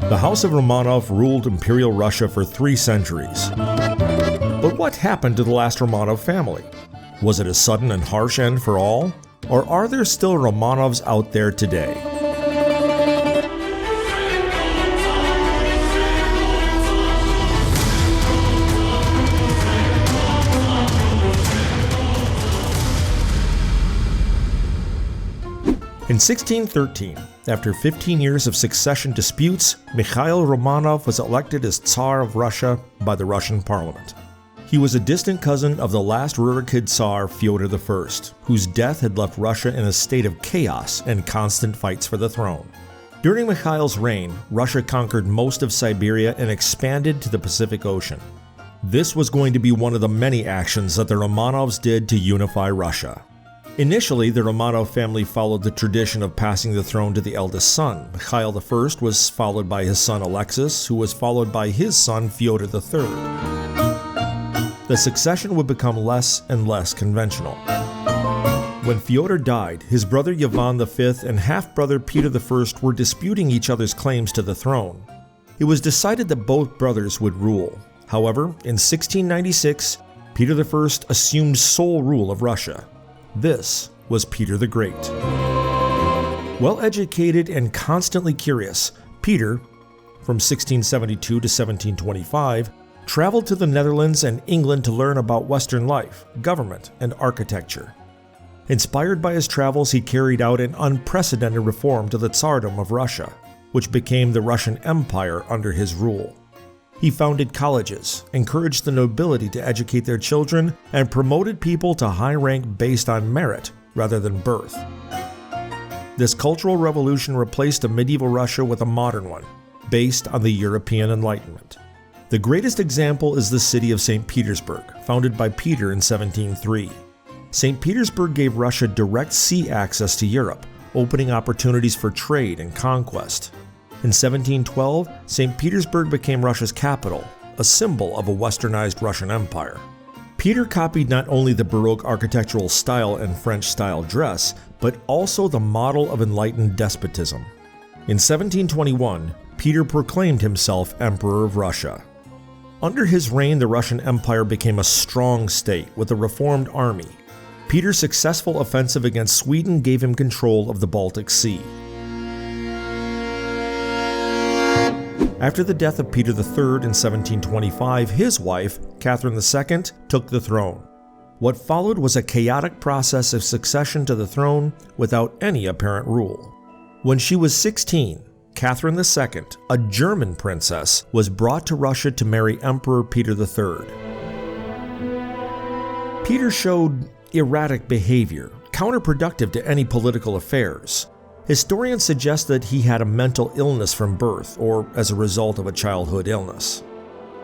The House of Romanov ruled Imperial Russia for 3 centuries. But what happened to the last Romanov family? Was it a sudden and harsh end for all? Or are there still Romanovs out there today? In 1613, after 15 years of succession disputes, Mikhail Romanov was elected as Tsar of Russia by the Russian parliament. He was a distant cousin of the last Rurikid Tsar Feodor I, whose death had left Russia in a state of chaos and constant fights for the throne. During Mikhail's reign, Russia conquered most of Siberia and expanded to the Pacific Ocean. This was going to be one of the many actions that the Romanovs did to unify Russia. Initially, the Romanov family followed the tradition of passing the throne to the eldest son. Mikhail I was followed by his son Alexis, who was followed by his son Fyodor III. The succession would become less and less conventional. When Fyodor died, his brother Ivan V and half-brother Peter I were disputing each other's claims to the throne. It was decided that both brothers would rule. However, in 1696, Peter I assumed sole rule of Russia. This was Peter the Great. Well-educated and constantly curious, Peter, from 1672 to 1725, traveled to the Netherlands and England to learn about Western life, government, and architecture. Inspired by his travels, he carried out an unprecedented reform to the Tsardom of Russia, which became the Russian Empire under his rule. He founded colleges, encouraged the nobility to educate their children, and promoted people to high rank based on merit rather than birth. This cultural revolution replaced a medieval Russia with a modern one, based on the European Enlightenment. The greatest example is the city of St. Petersburg, founded by Peter in 1703. St. Petersburg gave Russia direct sea access to Europe, opening opportunities for trade and conquest. In 1712, St. Petersburg became Russia's capital, a symbol of a westernized Russian empire. Peter copied not only the Baroque architectural style and French-style dress, but also the model of enlightened despotism. In 1721, Peter proclaimed himself Emperor of Russia. Under his reign, the Russian Empire became a strong state with a reformed army. Peter's successful offensive against Sweden gave him control of the Baltic Sea. After the death of Peter III in 1725, his wife, Catherine II, took the throne. What followed was a chaotic process of succession to the throne without any apparent rule. When she was 16, Catherine II, a German princess, was brought to Russia to marry Emperor Peter III. Peter showed erratic behavior, counterproductive to any political affairs. Historians suggest that he had a mental illness from birth or as a result of a childhood illness.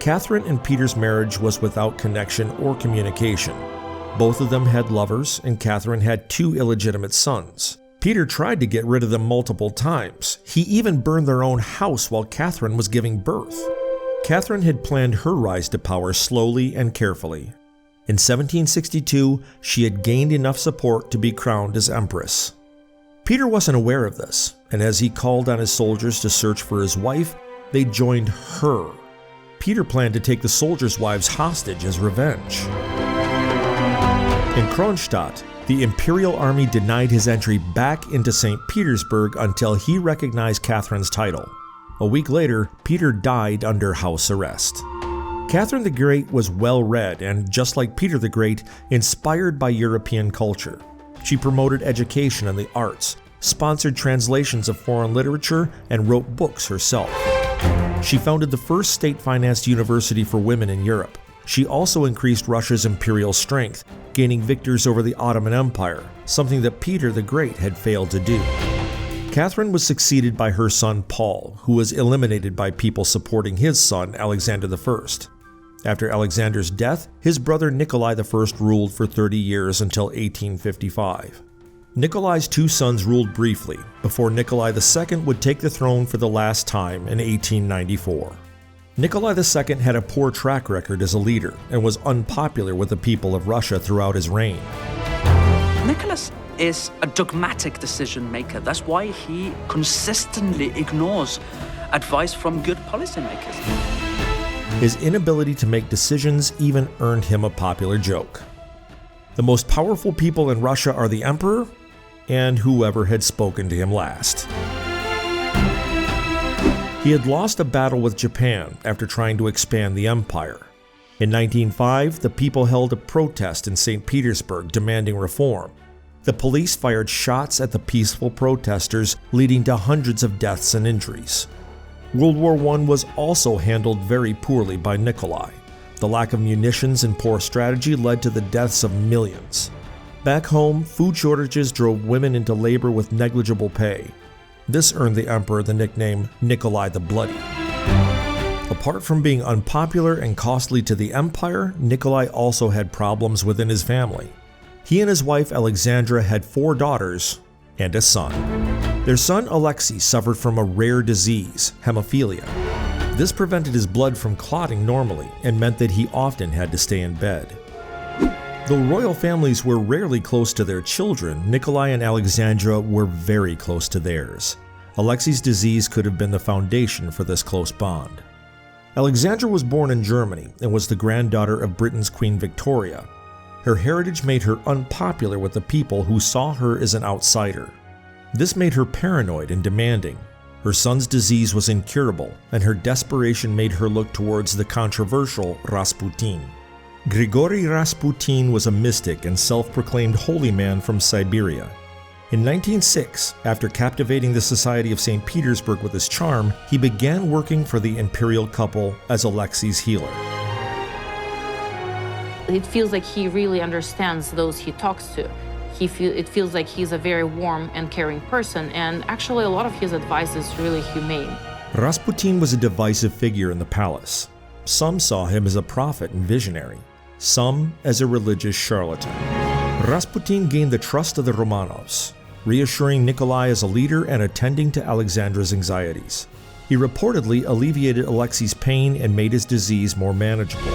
Catherine and Peter's marriage was without connection or communication. Both of them had lovers, and Catherine had 2 illegitimate sons. Peter tried to get rid of them multiple times. He even burned their own house while Catherine was giving birth. Catherine had planned her rise to power slowly and carefully. In 1762, she had gained enough support to be crowned as empress. Peter wasn't aware of this, and as he called on his soldiers to search for his wife, they joined her. Peter planned to take the soldiers' wives hostage as revenge. In Kronstadt, the imperial army denied his entry back into St. Petersburg until he recognized Catherine's title. A week later, Peter died under house arrest. Catherine the Great was well-read and, just like Peter the Great, inspired by European culture. She promoted education and the arts, sponsored translations of foreign literature, and wrote books herself. She founded the first state-financed university for women in Europe. She also increased Russia's imperial strength, gaining victories over the Ottoman Empire, something that Peter the Great had failed to do. Catherine was succeeded by her son Paul, who was eliminated by people supporting his son Alexander I. After Alexander's death, his brother Nikolai I ruled for 30 years until 1855. Nikolai's 2 sons ruled briefly, before Nikolai II would take the throne for the last time in 1894. Nikolai II had a poor track record as a leader and was unpopular with the people of Russia throughout his reign. Nicholas is a dogmatic decision maker. That's why he consistently ignores advice from good policymakers. His inability to make decisions even earned him a popular joke. The most powerful people in Russia are the emperor and whoever had spoken to him last. He had lost a battle with Japan after trying to expand the empire. In 1905, the people held a protest in St. Petersburg demanding reform. The police fired shots at the peaceful protesters, leading to hundreds of deaths and injuries. World War I was also handled very poorly by Nikolai. The lack of munitions and poor strategy led to the deaths of millions. Back home, food shortages drove women into labor with negligible pay. This earned the emperor the nickname Nikolai the Bloody. Apart from being unpopular and costly to the empire, Nikolai also had problems within his family. He and his wife Alexandra had 4 daughters and a son. Their son Alexei suffered from a rare disease, hemophilia. This prevented his blood from clotting normally and meant that he often had to stay in bed. Though royal families were rarely close to their children, Nikolai and Alexandra were very close to theirs. Alexei's disease could have been the foundation for this close bond. Alexandra was born in Germany and was the granddaughter of Britain's Queen Victoria. Her heritage made her unpopular with the people who saw her as an outsider. This made her paranoid and demanding. Her son's disease was incurable, and her desperation made her look towards the controversial Rasputin. Grigory Rasputin was a mystic and self-proclaimed holy man from Siberia. In 1906, after captivating the society of St. Petersburg with his charm, he began working for the imperial couple as Alexei's healer. It feels like he really understands those he talks to. It feels like he's a very warm and caring person, and actually a lot of his advice is really humane. Rasputin was a divisive figure in the palace. Some saw him as a prophet and visionary, some as a religious charlatan. Rasputin gained the trust of the Romanovs, reassuring Nikolai as a leader and attending to Alexandra's anxieties. He reportedly alleviated Alexei's pain and made his disease more manageable.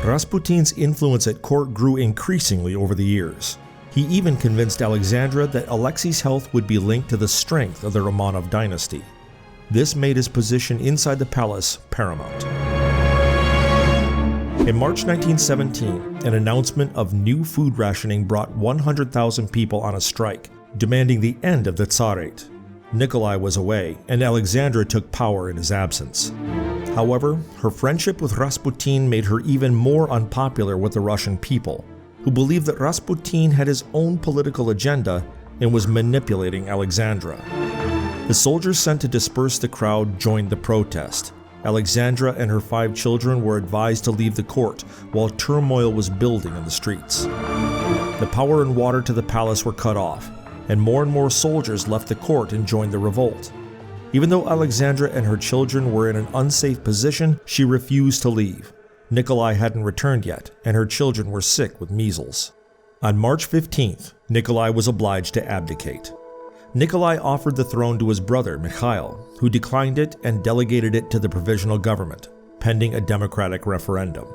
Rasputin's influence at court grew increasingly over the years. He even convinced Alexandra that Alexei's health would be linked to the strength of the Romanov dynasty. This made his position inside the palace paramount. In March 1917, an announcement of new food rationing brought 100,000 people on a strike, demanding the end of the Tsarate. Nikolai was away, and Alexandra took power in his absence. However, her friendship with Rasputin made her even more unpopular with the Russian people, who believed that Rasputin had his own political agenda and was manipulating Alexandra. The soldiers sent to disperse the crowd joined the protest. Alexandra and her 5 children were advised to leave the court while turmoil was building in the streets. The power and water to the palace were cut off, and more soldiers left the court and joined the revolt. Even though Alexandra and her children were in an unsafe position, she refused to leave. Nikolai hadn't returned yet, and her children were sick with measles. On March 15th, Nikolai was obliged to abdicate. Nikolai offered the throne to his brother, Mikhail, who declined it and delegated it to the provisional government, pending a democratic referendum.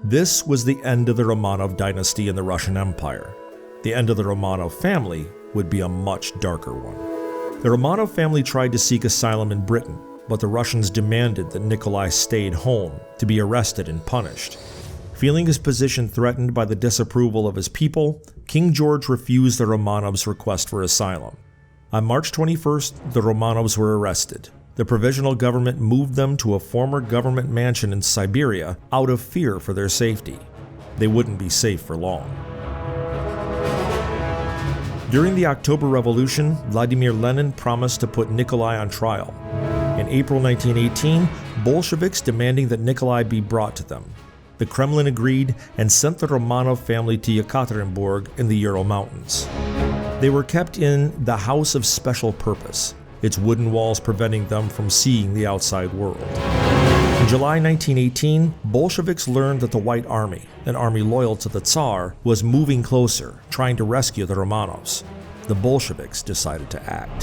This was the end of the Romanov dynasty in the Russian Empire. The end of the Romanov family would be a much darker one. The Romanov family tried to seek asylum in Britain, but the Russians demanded that Nikolai stayed home to be arrested and punished. Feeling his position threatened by the disapproval of his people, King George refused the Romanovs' request for asylum. On March 21st, the Romanovs were arrested. The provisional government moved them to a former government mansion in Siberia out of fear for their safety. They wouldn't be safe for long. During the October Revolution, Vladimir Lenin promised to put Nikolai on trial. In April 1918, Bolsheviks demanding that Nikolai be brought to them. The Kremlin agreed and sent the Romanov family to Yekaterinburg in the Ural Mountains. They were kept in the House of Special Purpose, its wooden walls preventing them from seeing the outside world. In July 1918, Bolsheviks learned that the White Army, an army loyal to the Tsar, was moving closer, trying to rescue the Romanovs. The Bolsheviks decided to act.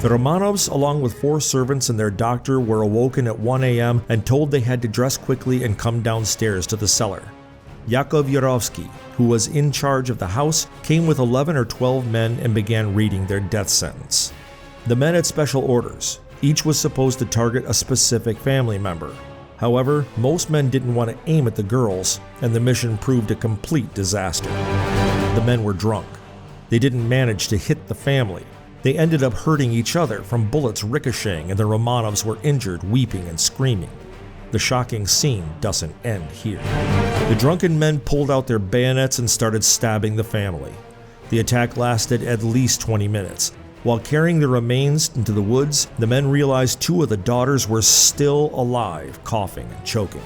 The Romanovs, along with 4 servants and their doctor, were awoken at 1 a.m. and told they had to dress quickly and come downstairs to the cellar. Yakov Yarovsky, who was in charge of the house, came with 11 or 12 men and began reading their death sentence. The men had special orders. Each was supposed to target a specific family member. However, most men didn't want to aim at the girls, and the mission proved a complete disaster. The men were drunk. They didn't manage to hit the family. They ended up hurting each other from bullets ricocheting, and the Romanovs were injured, weeping and screaming. The shocking scene doesn't end here. The drunken men pulled out their bayonets and started stabbing the family. The attack lasted at least 20 minutes. While carrying the remains into the woods, the men realized 2 of the daughters were still alive, coughing and choking.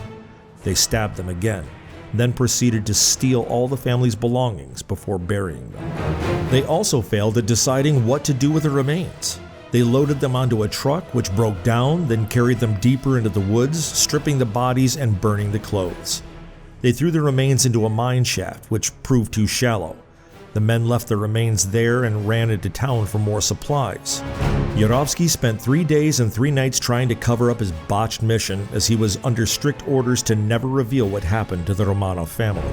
They stabbed them again, then proceeded to steal all the family's belongings before burying them. They also failed at deciding what to do with the remains. They loaded them onto a truck, which broke down, then carried them deeper into the woods, stripping the bodies and burning the clothes. They threw the remains into a mine shaft, which proved too shallow. The men left the remains there and ran into town for more supplies. Yarovsky spent 3 days and 3 nights trying to cover up his botched mission, as he was under strict orders to never reveal what happened to the Romanov family.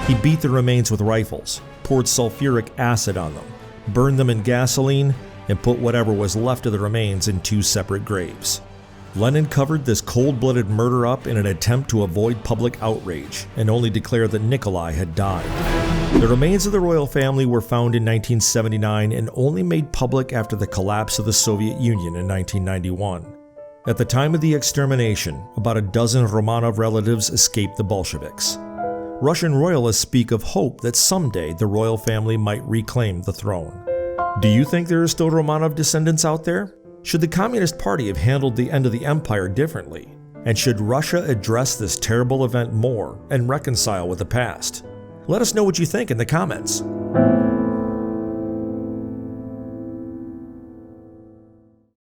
He beat the remains with rifles, poured sulfuric acid on them, burned them in gasoline, and put whatever was left of the remains in 2 separate graves. Lenin covered this cold-blooded murder up in an attempt to avoid public outrage, and only declared that Nikolai had died. The remains of the royal family were found in 1979 and only made public after the collapse of the Soviet Union in 1991. At the time of the extermination, about a dozen Romanov relatives escaped the Bolsheviks. Russian royalists speak of hope that someday the royal family might reclaim the throne. Do you think there are still Romanov descendants out there? Should the Communist Party have handled the end of the empire differently? And should Russia address this terrible event more and reconcile with the past? Let us know what you think in the comments.